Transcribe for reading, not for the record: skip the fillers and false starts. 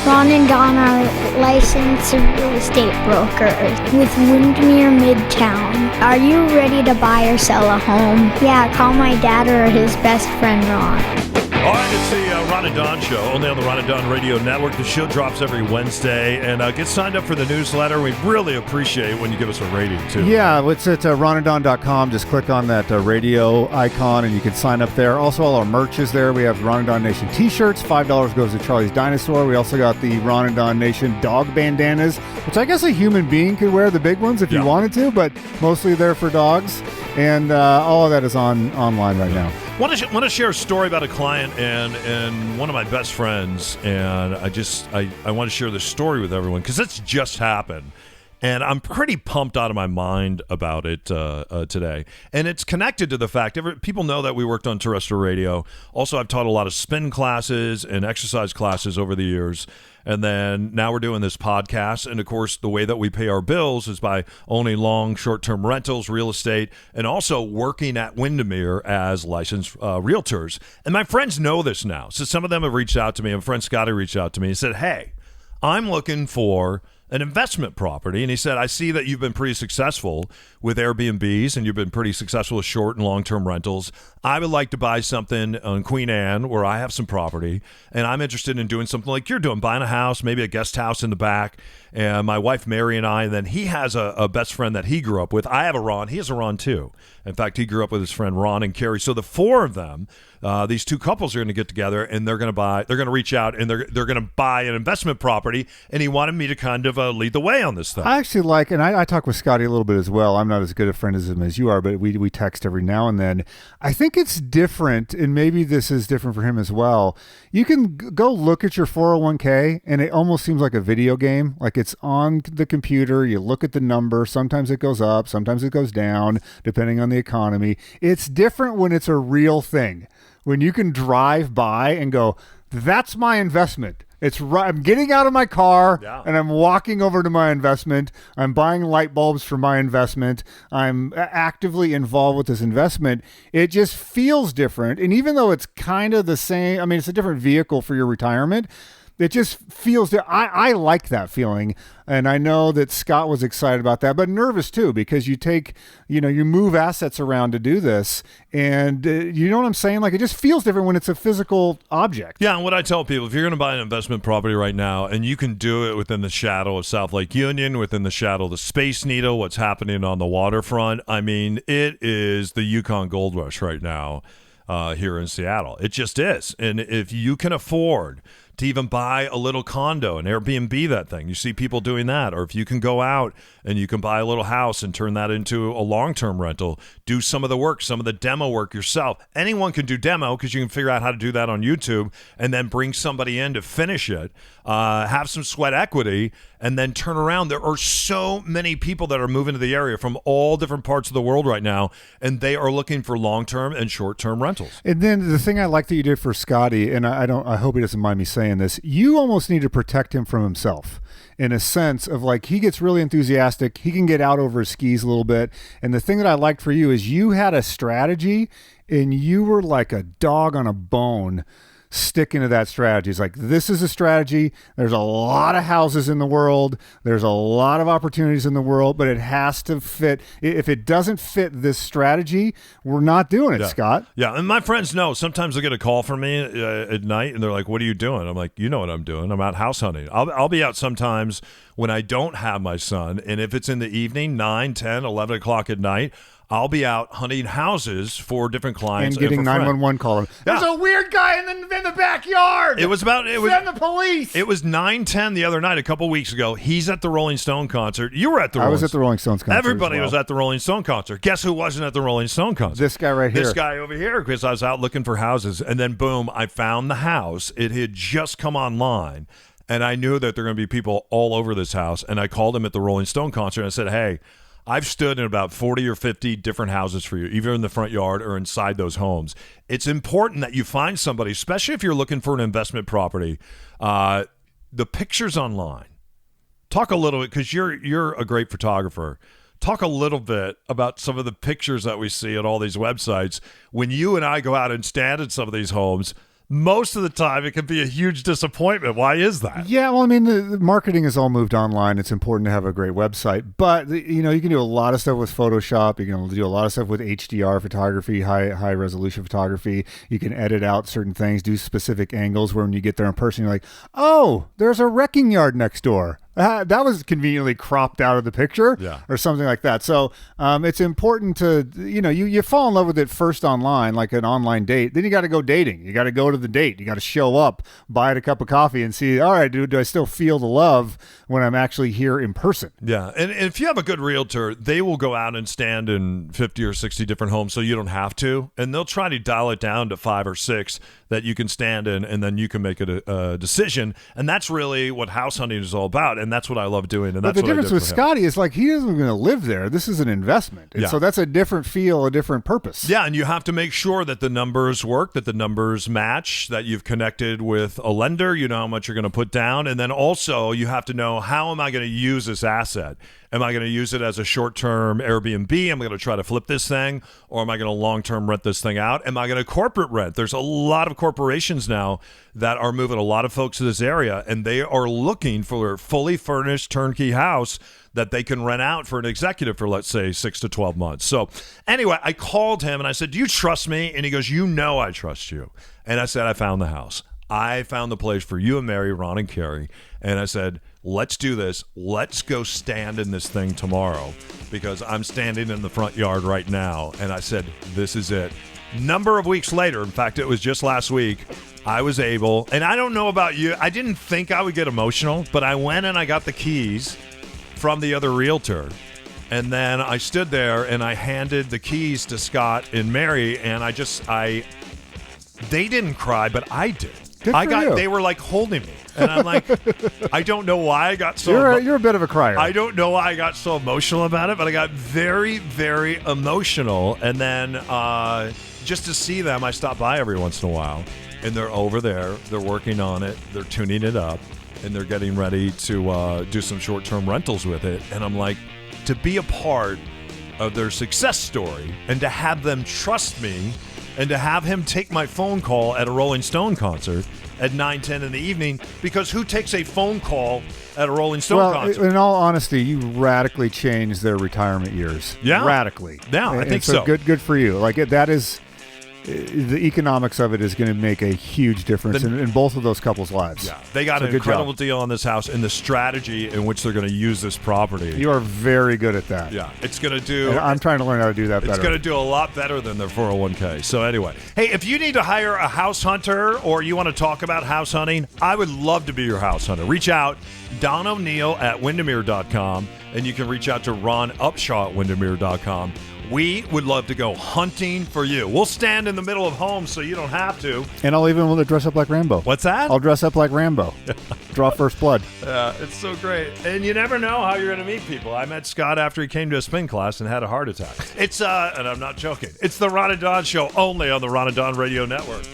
Ron and Don are licensed real estate brokers with Windermere Midtown. Are you ready to buy or sell a home? Yeah, call my dad or his best friend Ron. All right, it's the Ron and Don Show, only on the Ron and Don Radio Network. The show drops every Wednesday, and get signed up for the newsletter. We really appreciate when you give us a rating, too. Yeah, it's at ronanddon.com. Just click on that radio icon, and you can sign up there. Also, all our merch is there. We have Ron and Don Nation t-shirts. $5 goes to Charlie's Dinosaur. We also got the Ron and Don Nation dog bandanas, which I guess a human being could wear, the big ones, if you wanted to, but mostly there for dogs. And all of that is online right now. Want to share a story about a client and one of my best friends, and I want to share this story with everyone because it's just happened, and I'm pretty pumped out of my mind about it today. And it's connected to the fact people know that we worked on terrestrial radio. Also, I've taught a lot of spin classes and exercise classes over the years. And then now we're doing this podcast. And, of course, the way that we pay our bills is by owning long, short-term rentals, real estate, and also working at Windermere as licensed realtors. And my friends know this now. So some of them have reached out to me. My friend Scotty reached out to me and said, hey, I'm looking for an investment property. And he said, I see that you've been pretty successful with Airbnbs and you've been pretty successful with short and long-term rentals. I would like to buy something on Queen Anne where I have some property, and I'm interested in doing something like you're doing, buying a house, maybe a guest house in the back. And my wife, Mary, and I, and then he has a best friend that he grew up with. I have a Ron. He has a Ron, too. In fact, he grew up with his friend Ron and Carrie. So the four of them, these two couples are going to get together, and they're going to reach out, and they're going to buy an investment property, and he wanted me to kind of lead the way on this thing. I actually like, and I talk with Scotty a little bit as well. I'm not as good a friend as him as you are, but we text every now and then. I think it's different, and maybe this is different for him as well. You can go look at your 401k, and it almost seems like a video game. Like it's on the computer. You look at the number. Sometimes it goes up. Sometimes it goes down, depending on the economy. It's different when it's a real thing. When you can drive by and go, that's my investment. It's right. I'm getting out of my car and I'm walking over to my investment. I'm buying light bulbs for my investment. I'm actively involved with this investment. It just feels different. And even though it's kind of the same, I mean, it's a different vehicle for your retirement. It just feels that I like that feeling. And I know that Scott was excited about that, but nervous too, because you you move assets around to do this. And you know what I'm saying? Like it just feels different when it's a physical object. Yeah. And what I tell people, if you're going to buy an investment property right now and you can do it within the shadow of South Lake Union, within the shadow of the Space Needle, what's happening on the waterfront. I mean, it is the Yukon Gold Rush right now here in Seattle. It just is. And if you can afford to even buy a little condo and Airbnb that thing. You see people doing that. Or if you can go out and you can buy a little house and turn that into a long-term rental, do some of the work, some of the demo work yourself. Anyone can do demo because you can figure out how to do that on YouTube and then bring somebody in to finish it, have some sweat equity, and then turn around. There are so many people that are moving to the area from all different parts of the world right now, and they are looking for long-term and short-term rentals. And then the thing I like that you did for Scotty, and I hope he doesn't mind me saying this, you almost need to protect him from himself in a sense of like he gets really enthusiastic. He can get out over his skis a little bit. And the thing that I liked for you is you had a strategy and you were like a dog on a bone sticking to that strategy. It's like, this is a strategy. There's a lot of houses in the world. There's a lot of opportunities in the world, but it has to fit. If it doesn't fit this strategy, we're not doing it, Scott. Yeah, and my friends know. Sometimes they'll get a call from me at night, and they're like, what are you doing? I'm like, you know what I'm doing. I'm out house hunting. I'll be out sometimes when I don't have my son, and if it's in the evening, 9, 10, 11 o'clock at night, I'll be out hunting houses for different clients and getting 911 call. There's a weird guy in the backyard. Send the police. It was 9:10 the other night, a couple weeks ago. He's at the Rolling Stone concert. You were at the. I was at the Rolling Stones concert. Everybody was at the Rolling Stone concert. Guess who wasn't at the Rolling Stone concert? This guy right here. This guy over here, because I was out looking for houses, and then boom, I found the house. It had just come online. And I knew that there were going to be people all over this house. And I called him at the Rolling Stone concert and I said, hey, I've stood in about 40 or 50 different houses for you, either in the front yard or inside those homes. It's important that you find somebody, especially if you're looking for an investment property. The pictures online. Talk a little bit, because you're a great photographer. Talk a little bit about some of the pictures that we see at all these websites. When you and I go out and stand at some of these homes, most of the time it can be a huge disappointment. Why is that? Yeah, well, I mean, the marketing has all moved online. It's important to have a great website, but you can do a lot of stuff with Photoshop. You can do a lot of stuff with HDR photography, high resolution photography. You can edit out certain things, do specific angles where when you get there in person, you're like, oh, there's a wrecking yard next door. That was conveniently cropped out of the picture, or something like that. So it's important to, you fall in love with it first online, like an online date. Then you got to go dating. You got to go to the date. You got to show up, buy it a cup of coffee, and see, all right, do I still feel the love when I'm actually here in person? Yeah, and if you have a good realtor, they will go out and stand in 50 or 60 different homes so you don't have to. And they'll try to dial it down to 5 or 6 that you can stand in, and then you can make a decision. And that's really what house hunting is all about. And that's what I love doing. And but that's the difference with him. Scotty is like he isn't going to live there. This is an investment. And so that's a different feel, a different purpose. Yeah, and you have to make sure that the numbers work, that the numbers match, that you've connected with a lender, you know how much you're going to put down. And then also you have to know, how am I going to use this asset? Am I going to use it as a short-term Airbnb? Am I going to try to flip this thing? Or am I going to long-term rent this thing out? Am I going to corporate rent? There's a lot of corporations now that are moving a lot of folks to this area, and they are looking for a fully furnished turnkey house that they can rent out for an executive for, let's say, 6 to 12 months. So anyway, I called him and I said, do you trust me? And he goes, I trust you. And I said, I found the house. I found the place for you and Mary, Ron and Carrie. And I said, let's do this. Let's go stand in this thing tomorrow, because I'm standing in the front yard right now. And I said, this is it. Number of weeks later, in fact, it was just last week, I was able, and I don't know about you, I didn't think I would get emotional, but I went and I got the keys from the other realtor. And then I stood there and I handed the keys to Scott and Mary, and they didn't cry, but I did. Good for you. They were like holding me, and I'm like, I don't know why I got so. You're a bit of a crier. I don't know why I got so emotional about it, but I got very, very emotional. And then just to see them, I stop by every once in a while, and they're over there. They're working on it. They're tuning it up, and they're getting ready to do some short-term rentals with it. And I'm like, to be a part of their success story and to have them trust me, and to have him take my phone call at a Rolling Stone concert at 9:10 in the evening, because who takes a phone call at a Rolling Stone concert? In all honesty, you radically changed their retirement years. Yeah. Radically. Yeah, I think so. Good for you. Like that is... the economics of it is going to make a huge difference in both of those couples' lives. Yeah, they got an incredible deal on this house and the strategy in which they're going to use this property. You are very good at that. Yeah, it's going to do... And I'm trying to learn how to do that better. It's going to do a lot better than their 401k. So anyway, hey, if you need to hire a house hunter or you want to talk about house hunting, I would love to be your house hunter. Reach out, Don O'Neill at Windermere.com, and you can reach out to Ron Upshaw at Windermere.com. We would love to go hunting for you. We'll stand in the middle of homes so you don't have to. And I'll even want to dress up like Rambo. What's that? I'll dress up like Rambo. Draw first blood. It's so great. And you never know how you're going to meet people. I met Scott after he came to a spin class and had a heart attack. It's, and I'm not joking, it's the Ron and Don Show, only on the Ron and Don Radio Network.